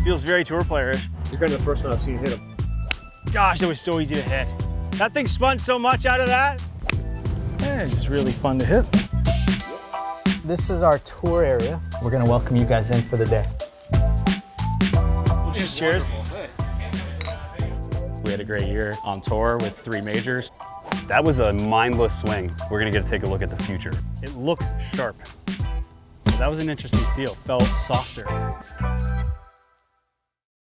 Feels very tour player-ish. You're kind of the first one I've seen hit him. Gosh, it was so easy to hit. That thing spun so much out of that. It's really fun to hit. This is our tour area. We're gonna welcome you guys in for the day. Just cheers. We had a great year on tour with 3 majors. That was a mindless swing. We're gonna get to take a look at the future. It looks sharp. That was an interesting feel. Felt softer.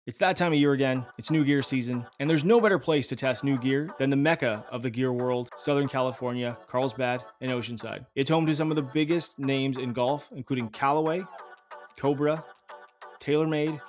It's that time of year again. It's new gear season, and there's no better place to test new gear than the mecca of the gear world, Southern California, Carlsbad, and Oceanside. It's home to some of the biggest names in golf, including Callaway, Cobra, TaylorMade,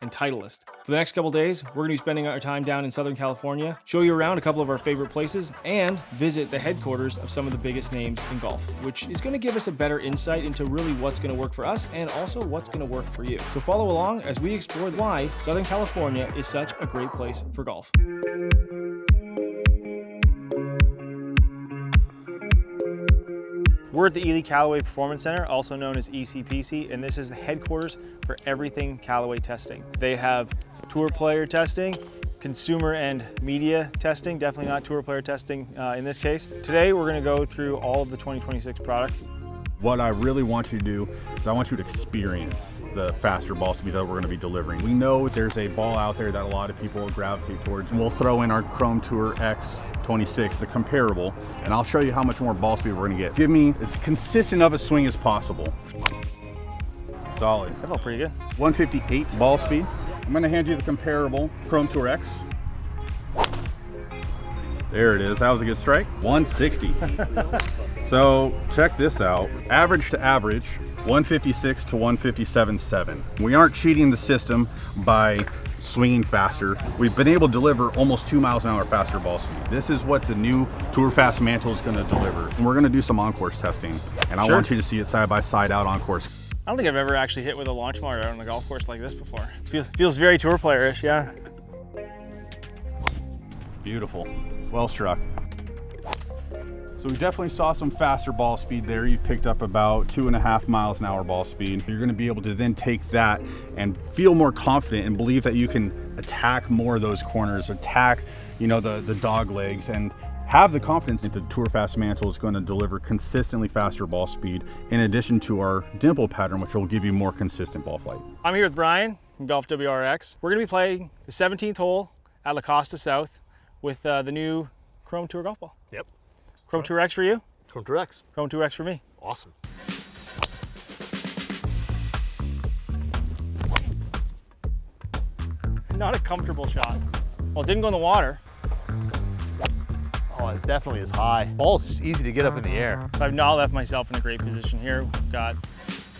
and Titleist. For the next couple days, we're gonna be spending our time down in Southern California, show you around a couple of our favorite places, and visit the headquarters of some of the biggest names in golf, which is gonna give us a better insight into really what's gonna work for us and also what's gonna work for you. So follow along as we explore why Southern California is such a great place for golf. We're at the Ely Callaway Performance Center, also known as ECPC, and this is the headquarters for everything Callaway testing. They have tour player testing, consumer and media testing, definitely not tour player testing in this case. Today, we're gonna go through all of the 2026 product. What I really want you to do is I want you to experience the faster ball speeds that we're going to be delivering. We know there's a ball out there that a lot of people will gravitate towards. We'll throw in our Chrome Tour X26, the comparable, and I'll show you how much more ball speed we're going to get. Give me as consistent of a swing as possible. Solid. That felt pretty good. 158 ball speed. I'm going to hand you the comparable Chrome Tour X. There it is. That was a good strike. 160. So check this out. Average to average, 156 to 157.7. We aren't cheating the system by swinging faster. We've been able to deliver almost 2 miles an hour faster ball speed. This is what the new Tour Fast Mantle is going to deliver. And we're going to do some on-course testing. And I want you to see it side by side out on course. I don't think I've ever actually hit with a launch motor on a golf course like this before. Feels very tour player-ish, yeah. Beautiful. Well struck. So we definitely saw some faster ball speed there. You've picked up about 2.5 miles an hour ball speed. You're gonna be able to then take that and feel more confident and believe that you can attack more of those corners, attack, you know, the dog legs, and have the confidence that the Tour Fast Mantle is going to deliver consistently faster ball speed in addition to our dimple pattern, which will give you more consistent ball flight. I'm here with Brian from Golf WRX. We're gonna be playing the 17th hole at La Costa South with the new Chrome Tour golf ball. Yep. Chrome Tour X for you? Chrome Tour X. Chrome Tour X for me. Awesome. Not a comfortable shot. Well, it didn't go in the water. Oh, it definitely is high. Ball's just easy to get up in the air. So I've not left myself in a great position here. We've got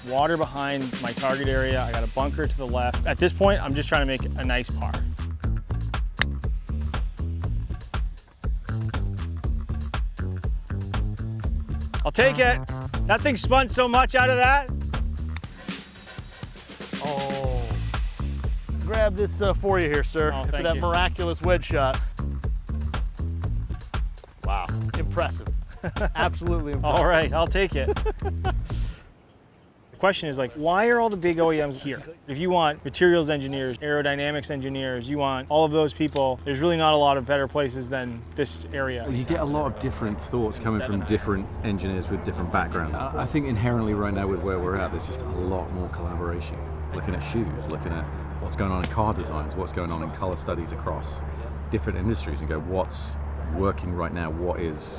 water behind my target area. I got a bunker to the left. At this point, I'm just trying to make a nice par. I'll take it. That thing spun so much out of that. Oh. Grab this for you here, sir. Oh, For thank that you. miraculous wedge shot. Wow, impressive. Absolutely impressive. All right, I'll take it. The question is like, why are all the big OEMs here? If you want materials engineers, aerodynamics engineers, you want all of those people, there's really not a lot of better places than this area. You get a lot of different thoughts coming from different engineers with different backgrounds. I think inherently right now with where we're at, there's just a lot more collaboration. Looking at shoes, looking at what's going on in car designs, what's going on in color studies across different industries, and go, what's working right now, what is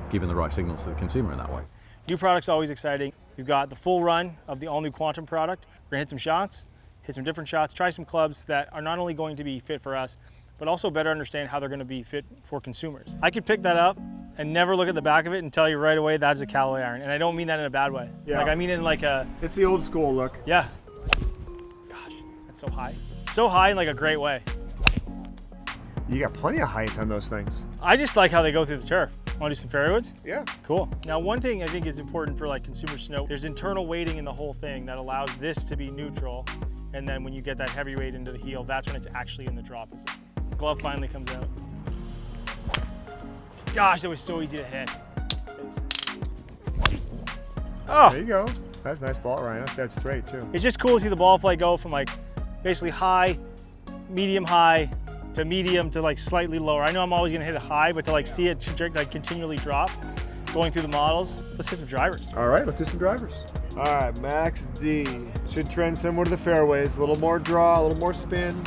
giving the right signals to the consumer in that way. New product's always exciting. We've got the full run of the all-new Quantum product. We're gonna hit some shots, hit some different shots, try some clubs that are not only going to be fit for us, but also better understand how they're gonna be fit for consumers. I could pick that up and never look at the back of it and tell you right away that's a Callaway iron. And I don't mean that in a bad way. Yeah. Like I mean it in like a... It's the old school look. Yeah. Gosh, that's so high. So high in like a great way. You got plenty of height on those things. I just like how they go through the turf. Want to do some fairwoods? Yeah. Cool. Now, one thing I think is important for like consumers to know, there's internal weighting in the whole thing that allows this to be neutral. And then when you get that heavy weight into the heel, that's when it's actually in the draw position. The glove finally comes out. Gosh, it was so easy to hit. Oh, There you go. That's a nice ball, Ryan. That's dead straight, too. it's just cool to see the ball flight go from like basically high, medium high, to medium to like slightly lower. I know I'm always gonna hit it high, but to like see it like continually drop going through the models, let's hit some drivers. All right, let's do some drivers. All right, Max D. Should trend similar to the fairways. A little more draw, a little more spin.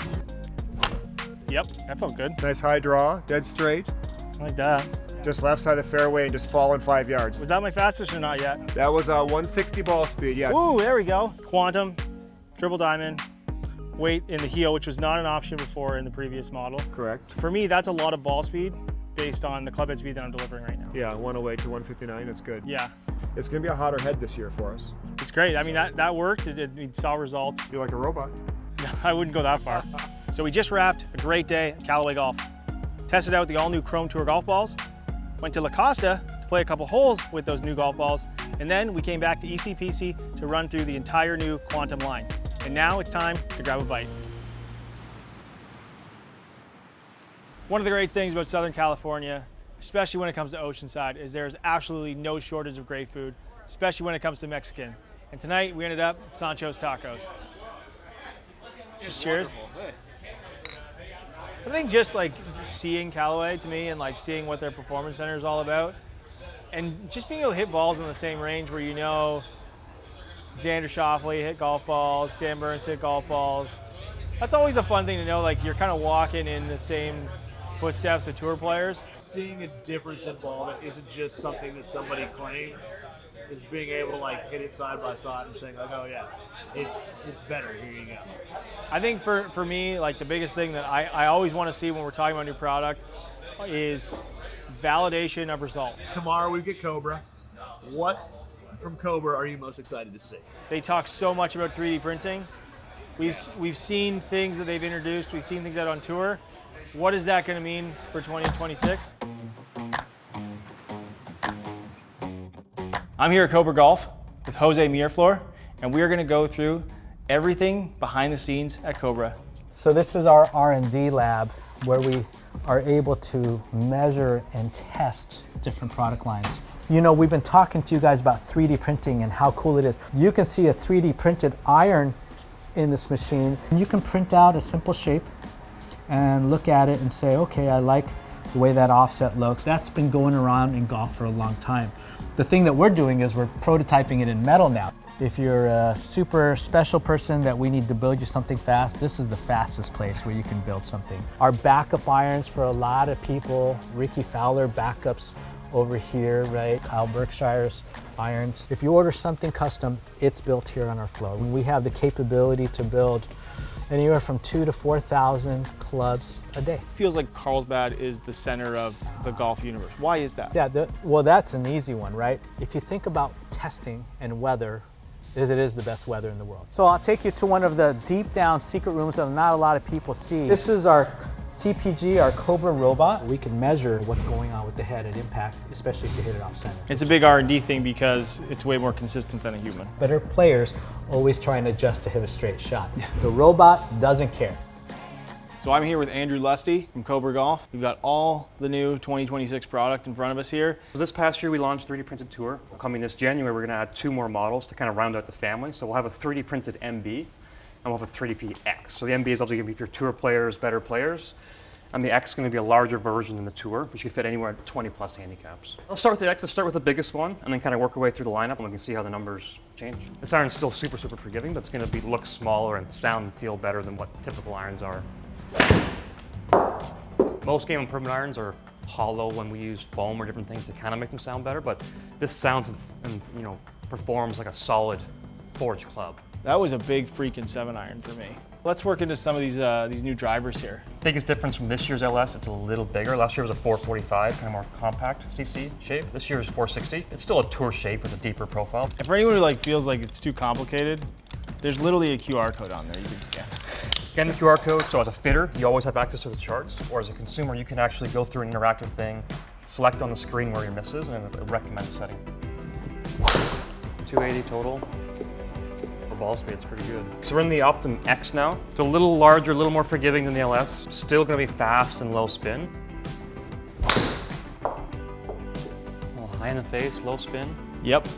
Yep, that felt good. Nice high draw, dead straight. I like that. Just left side of fairway and just fall in 5 yards. Was that my fastest or not yet? That was a 160 ball speed, yeah. Ooh, there we go. Quantum, triple diamond, weight in the heel, which was not an option before in the previous model. Correct. For me, that's a lot of ball speed based on the club head speed that I'm delivering right now. Yeah, 108 to 159, that's good. Yeah, It's gonna be a hotter head this year for us. it's great. I mean, that worked. We saw results. You're like a robot. I wouldn't go that far. So we just wrapped a great day at Callaway Golf. Tested out the all-new Chrome Tour golf balls, went to La Costa to play a couple holes with those new golf balls, and then we came back to ECPC to run through the entire new Quantum line. And now it's time to grab a bite. One of the great things about Southern California, especially when it comes to Oceanside, is there's absolutely no shortage of great food, especially when it comes to Mexican. And tonight we ended up at Sancho's Tacos. Just cheers. I think just like seeing Callaway to me and like seeing what their performance center is all about, and just being able to hit balls in the same range where you know Xander Schauffele hit golf balls, Sam Burns hit golf balls. That's always a fun thing to know, like you're kind of walking in the same footsteps of tour players. Seeing a difference in ball that isn't just something that somebody claims, is being able to like hit it side by side and saying like, oh yeah, it's better, here you go. I think for me, like the biggest thing that I always want to see when we're talking about new product is validation of results. Tomorrow we get Cobra. What from Cobra are you most excited to see? They talk so much about 3D printing. We've seen things that they've introduced. We've seen things out on tour. What is that going to mean for 2026? I'm here at Cobra Golf with Jose Miraflor, and we are going to go through everything behind the scenes at Cobra. So this is our R&D lab where we are able to measure and test different product lines. You know, we've been talking to you guys about 3D printing and how cool it is. You can see a 3D printed iron in this machine. You can print out a simple shape and look at it and say, okay, I like the way that offset looks. That's been going around in golf for a long time. The thing that we're doing is we're prototyping it in metal now. If you're a super special person that we need to build you something fast, this is the fastest place where you can build something. Our backup irons for a lot of people, Ricky Fowler backups over here, right? Kyle Berkshire's irons. If you order something custom, it's built here on our floor. We have the capability to build anywhere from 2,000 to 4,000 clubs a day. Feels like Carlsbad is the center of the golf universe. Why is that? Yeah, well, that's an easy one, right? If you think about testing and weather, it is the best weather in the world. So I'll take you to one of the deep down secret rooms that not a lot of people see. This is our CPG, our Cobra robot. We can measure what's going on with the head at impact, especially if you hit it off center. It's a big R&D thing because it's way more consistent than a human. Better players always trying to adjust to hit a straight shot. The robot doesn't care. So I'm here with Andrew Lusty from Cobra Golf. We've got all the new 2026 product in front of us here. So this past year we launched 3D printed tour. Coming this January we're going to add 2 more models to kind of round out the family. So we'll have a 3D printed MB and we'll have a 3DP X. So the MB is obviously going to be for tour players, better players. And the X is going to be a larger version than the tour, which can fit anywhere at 20 plus handicaps. Let's start with the X. Let's start with the biggest one and then kind of work our way through the lineup and we can see how the numbers change. This iron's still super, super forgiving, but it's going to look smaller and sound and feel better than what typical irons are. Most game improvement irons are hollow when we use foam or different things to kind of make them sound better, but this sounds and performs like a solid forged club. That was a big freaking 7-iron for me. Let's work into some of these new drivers here. Biggest difference from this year's LS, it's a little bigger. Last year was a 445, kind of more compact CC shape. This year's 460. It's still a tour shape with a deeper profile. And for anyone who feels like it's too complicated, there's literally a QR code on there you can scan. Scan the QR code, so as a fitter, you always have access to the charts, or as a consumer, you can actually go through an interactive thing, select on the screen where your misses, and it'll recommend a setting. 280 total. For ball speed, it's pretty good. So we're in the Optim X now. It's a little larger, a little more forgiving than the LS. Still gonna be fast and low spin. A little high in the face, low spin. Yep.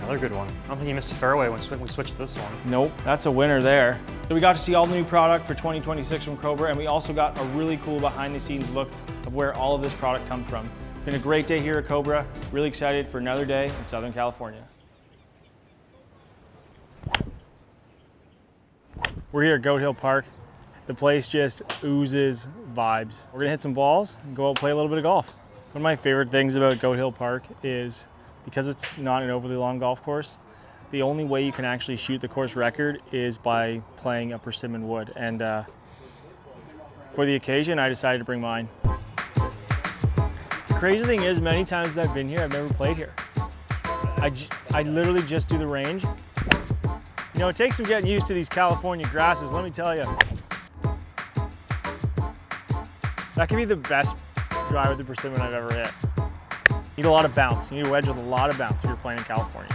Now Another good one. I don't think you missed a fairway when we switched to this one. Nope, that's a winner there. So we got to see all the new product for 2026 from Cobra, and we also got a really cool behind the scenes look of where all of this product comes from. It's been a great day here at Cobra. Really excited for another day in Southern California. We're here at Goat Hill Park. The place just oozes vibes. We're gonna hit some balls and go out and play a little bit of golf. One of my favorite things about Goat Hill Park is because it's not an overly long golf course, the only way you can actually shoot the course record is by playing a persimmon wood. And for the occasion, I decided to bring mine. The crazy thing is, many times as I've been here, I've never played here. I literally just do the range. You know, it takes some getting used to these California grasses, let me tell you. That can be the best drive with the persimmon I've ever hit. You need a lot of bounce. You need a wedge with a lot of bounce if you're playing in California.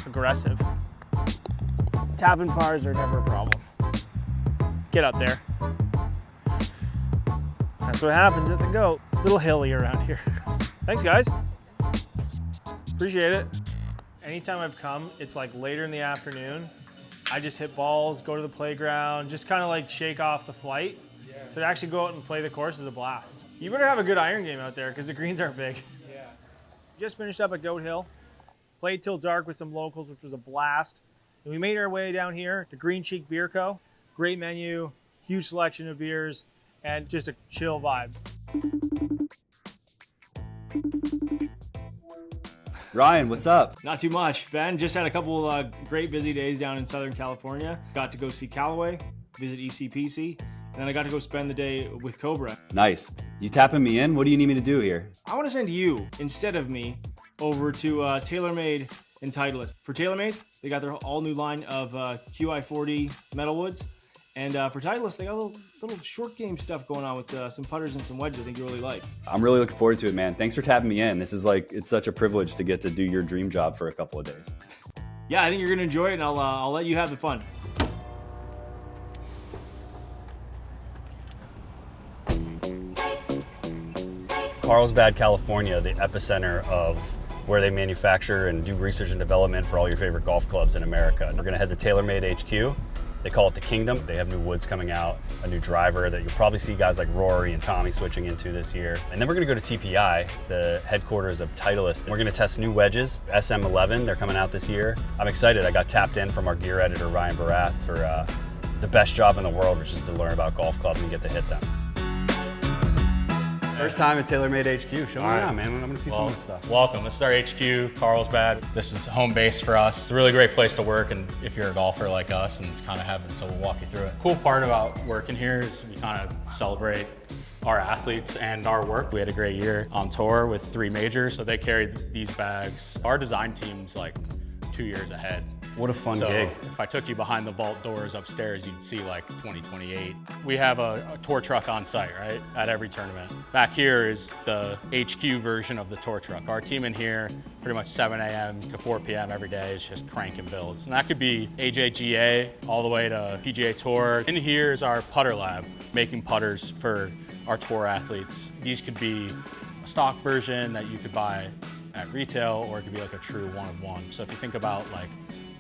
Aggressive. Tapping pars are never a problem. Get up there. That's what happens at the Goat. A little hilly around here. Thanks, guys. Appreciate it. Anytime I've come, it's like later in the afternoon. I just hit balls, go to the playground, just kind of like shake off the flight. So to actually go out and play the course is a blast. You better have a good iron game out there because the greens aren't big. Yeah. Just finished up at Goat Hill. Played till dark with some locals, which was a blast. And we made our way down here to Green Cheek Beer Co. Great menu, huge selection of beers, and just a chill vibe. Ryan, what's up? Not too much, Ben. Just had a couple great busy days down in Southern California. Got to go see Callaway, visit ECPC, and then I got to go spend the day with Cobra. Nice. You tapping me in? What do you need me to do here? I want to send you, instead of me, over to TaylorMade and Titleist. For TaylorMade, they got their all new line of QI40 metalwoods. And for Titleist, they got a little short game stuff going on with some putters and some wedges I think you really like. I'm really looking forward to it, man. Thanks for tapping me in. This is it's such a privilege to get to do your dream job for a couple of days. Yeah, I think you're going to enjoy it, and I'll let you have the fun. Carlsbad, California, the epicenter of where they manufacture and do research and development for all your favorite golf clubs in America. We're gonna head to TaylorMade HQ. They call it the Kingdom. They have new woods coming out, a new driver that you'll probably see guys like Rory and Tommy switching into this year. And then we're gonna go to TPI, the headquarters of Titleist. We're gonna test new wedges, SM11, they're coming out this year. I'm excited, I got tapped in from our gear editor, Ryan Barath, for the best job in the world, which is to learn about golf clubs and get to hit them. First time at TaylorMade HQ. Show me around, man. I'm gonna see some of this stuff. Welcome. This is our HQ, Carlsbad. This is home base for us. It's a really great place to work, and if you're a golfer like us, and it's kind of heaven, so we'll walk you through it. Cool part about working here is we kind of celebrate our athletes and our work. We had a great year on tour with 3 majors, so they carried these bags. Our design team's like 2 years ahead. What a fun So gig. if I took you behind the vault doors upstairs, you'd see like 2028. We have a tour truck on site, right, at every tournament. Back here is the HQ version of the tour truck. Our team in here, pretty much 7 a.m. to 4 p.m. every day is just cranking builds. And that could be AJGA all the way to PGA Tour. In here is our putter lab, making putters for our tour athletes. These could be a stock version that you could buy at retail, or it could be like a true one-of-one. So if you think about like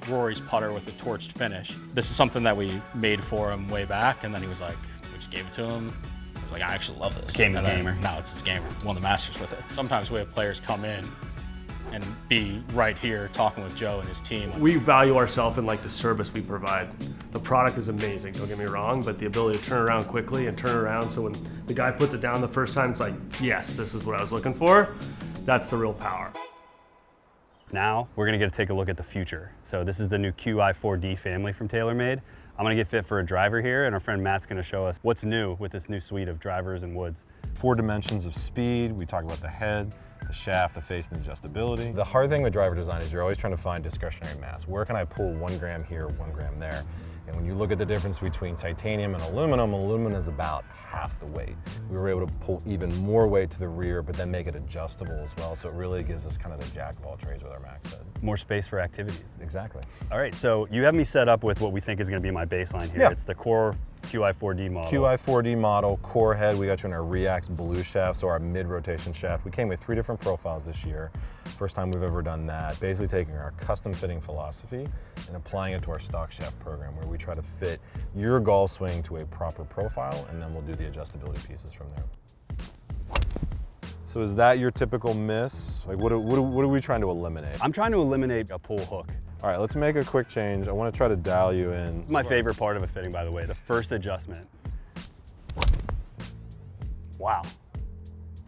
Rory's putter with the torched finish. This is something that we made for him way back, and then he was like, we just gave it to him. He was like, I actually love this. Game is gamer. Now it's his gamer. Won the Masters with it. Sometimes we have players come in and be right here talking with Joe and his team. We value ourselves in like the service we provide. The product is amazing, don't get me wrong, but the ability to turn around quickly and turn around so when the guy puts it down the first time, it's like, yes, this is what I was looking for. That's the real power. Now we're gonna get to take a look at the future. So this is the new QI4D family from TaylorMade. I'm gonna get fit for a driver here, and our friend Matt's gonna show us what's new with this new suite of drivers and woods. 4 dimensions of speed. We talk about the head, the shaft, the face, and the adjustability. The hard thing with driver design is you're always trying to find discretionary mass. Where can I pull 1 gram here, 1 gram there? And when you look at the difference between titanium and aluminum is about half the weight. We were able to pull even more weight to the rear, but then make it adjustable as well. So it really gives us kind of the jack of all trades with our max head. More space for activities. Exactly. All right, so you have me set up with what we think is gonna be my baseline here. Yeah. It's the core QI4D model. QI4D model, core head. We got you in our Reax blue shaft, so our mid-rotation shaft. We came with 3 different profiles this year. First time we've ever done that. Basically taking our custom fitting philosophy and applying it to our stock shaft program, where we try to fit your golf swing to a proper profile, and then we'll do the adjustability pieces from there. So is that your typical miss? Like what are we trying to eliminate? I'm trying to eliminate a pull hook. All right, let's make a quick change. I want to try to dial you in. My favorite part of a fitting, by the way, the first adjustment. Wow.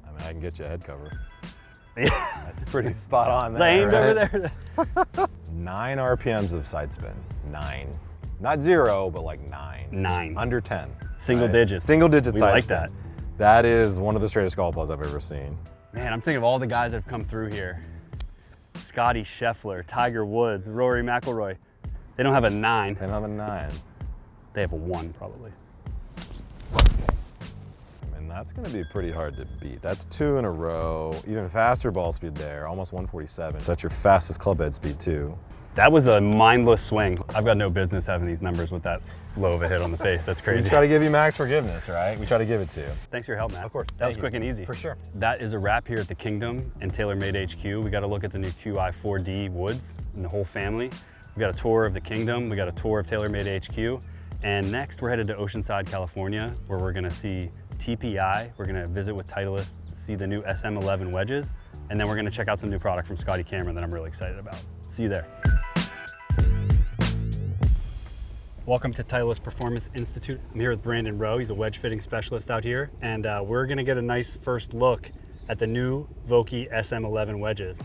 I mean, I can get you a head cover. Yeah. That's pretty spot on there. Aimed right? over there. 9 RPMs of side spin. 9. Not 0, but like 9. 9. Under 10. Single right? digits. Single digit We side like spin. that. That is one of the straightest golf balls I've ever seen. Man, I'm thinking of all the guys that have come through here. Scotty Scheffler, Tiger Woods, Rory McIlroy. They don't have a 9. They don't have a 9. They have a 1, probably. And that's going to be pretty hard to beat. That's 2 in a row. Even faster ball speed there, almost 147. So that's your fastest club head speed too. That was a mindless swing. I've got no business having these numbers with that low of a hit on the face. That's crazy. We try to give you max forgiveness, right? We try to give it to you. Thanks for your help, man. Of course. That was Thank quick you. and easy. For sure. That is a wrap here at the Kingdom and TaylorMade HQ. We got to look at the new QI4D woods and the whole family. We got a tour of the Kingdom. We got a tour of TaylorMade HQ. And next we're headed to Oceanside, California, where we're going to see TPI. We're going to visit with Titleist, see the new SM11 wedges. And then we're going to check out some new product from Scotty Cameron that I'm really excited about. See you there. Welcome to Titleist Performance Institute. I'm here with Brandon Rowe. He's a wedge fitting specialist out here. And we're gonna get a nice first look at the new Vokey SM11 wedges.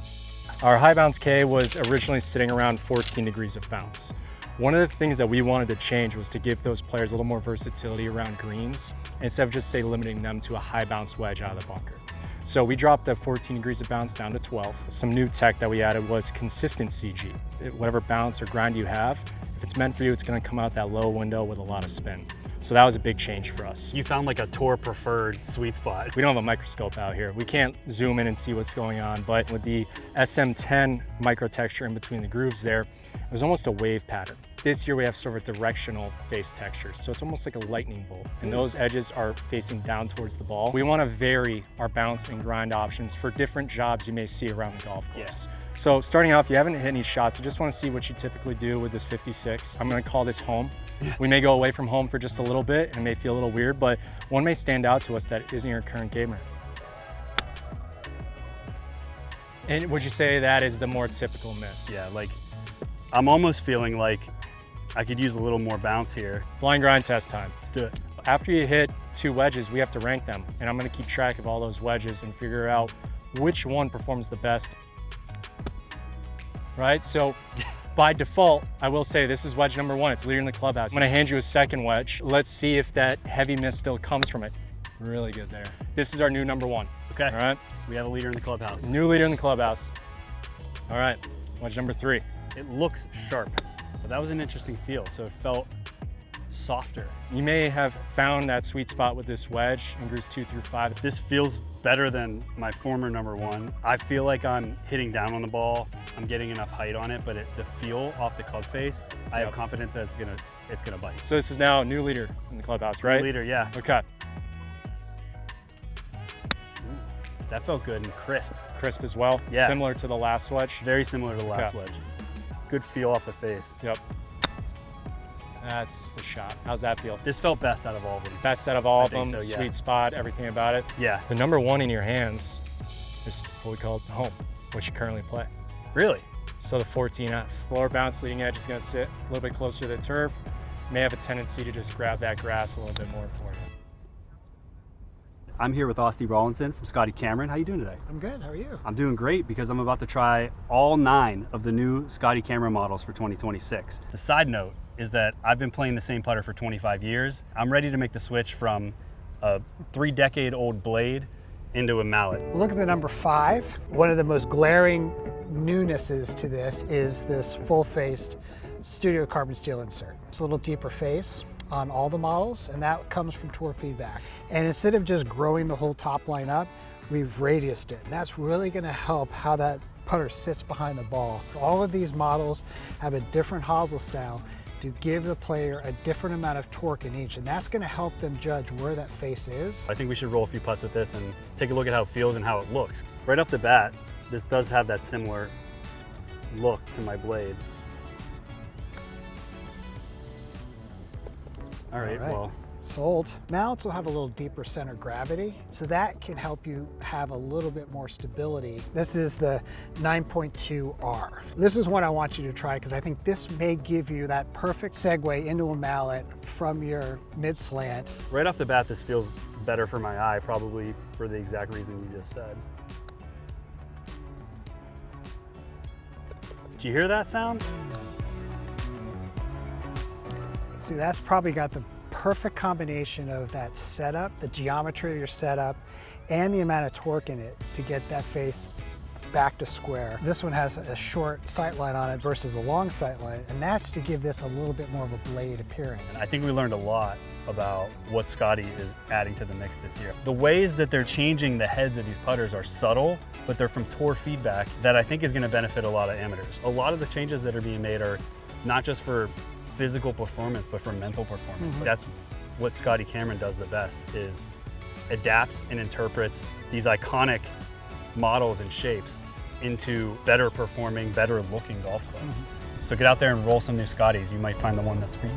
Our high bounce K was originally sitting around 14 degrees of bounce. One of the things that we wanted to change was to give those players a little more versatility around greens, instead of just say limiting them to a high bounce wedge out of the bunker. So we dropped the 14 degrees of bounce down to 12. Some new tech that we added was consistent CG. Whatever bounce or grind you have, if it's meant for you, it's gonna come out that low window with a lot of spin. So that was a big change for us. You found like a tour preferred sweet spot. We don't have a microscope out here. We can't zoom in and see what's going on, but with the SM10 micro texture in between the grooves there, it was almost a wave pattern. This year we have sort of a directional face texture, so it's almost like a lightning bolt, and those edges are facing down towards the ball. We want to vary our bounce and grind options for different jobs you may see around the golf course. Yeah. So starting off, you haven't hit any shots, I just want to see what you typically do with this 56. I'm going to call this home. We may go away from home for just a little bit and it may feel a little weird, but one may stand out to us that isn't your current gamer. And would you say that is the more typical miss? Yeah, like I'm almost feeling like I could use a little more bounce here. Blind grind test time. Let's do it. After you hit 2 wedges, we have to rank them. And I'm gonna keep track of all those wedges and figure out which one performs the best. Right, so by default, I will say this is wedge number 1. It's leader in the clubhouse. I'm gonna hand you a second wedge. Let's see if that heavy miss still comes from it. Really good there. This is our new number 1. Okay. All right. We have a leader in the clubhouse. New leader in the clubhouse. All right, wedge number 3. It looks sharp. But that was an interesting feel, so it felt softer. You may have found that sweet spot with this wedge in grooves 2 through 5. This feels better than my former number 1. I feel like I'm hitting down on the ball. I'm getting enough height on it, but the feel off the club face, I have confidence that it's gonna bite. So this is now new leader in the clubhouse, right? New leader, yeah. Okay. Ooh, that felt good and crisp. Crisp as well. Yeah. Similar to the last wedge. Very similar to the last wedge. Good feel off the face. Yep. That's the shot. How's that feel? This felt best out of all of them. Best out of all of them. So, yeah. Sweet spot, everything about it. Yeah. The number 1 in your hands is what we call home, which you currently play. Really? So the 14F. Lower bounce leading edge is going to sit a little bit closer to the turf. May have a tendency to just grab that grass a little bit more for you. I'm here with Austin Rawlinson from Scotty Cameron. How you doing today? I'm good, how are you? I'm doing great because I'm about to try all 9 of the new Scotty Cameron models for 2026. The side note is that I've been playing the same putter for 25 years. I'm ready to make the switch from a 3-decade-old blade into a mallet. Look at the number 5. One of the most glaring newnesses to this is this full-faced studio carbon steel insert. It's a little deeper face on all the models, and that comes from tour feedback. And instead of just growing the whole top line up, we've radiused it. And that's really gonna help how that putter sits behind the ball. All of these models have a different hosel style to give the player a different amount of torque in each, and that's going to help them judge where that face is. I think we should roll a few putts with this and take a look at how it feels and how it looks. Right off the bat, this does have that similar look to my blade. All right. Well. Sold. Mounts will have a little deeper center of gravity, so that can help you have a little bit more stability. This is the 9.2R. This is one I want you to try because I think this may give you that perfect segue into a mallet from your mid slant. Right off the bat, this feels better for my eye, probably for the exact reason you just said. Did you hear that sound? See, that's probably got the perfect combination of that setup, the geometry of your setup, and the amount of torque in it to get that face back to square. This one has a short sight line on it versus a long sight line, and that's to give this a little bit more of a blade appearance. I think we learned a lot about what Scotty is adding to the mix this year. The ways that they're changing the heads of these putters are subtle, but they're from tour feedback that I think is going to benefit a lot of amateurs. A lot of the changes that are being made are not just for physical performance, but for mental performance. That's what Scotty Cameron does the best, is adapts and interprets these iconic models and shapes into better performing, better looking golf clubs. So get out there and roll some new Scotties. You might find the one that's for you.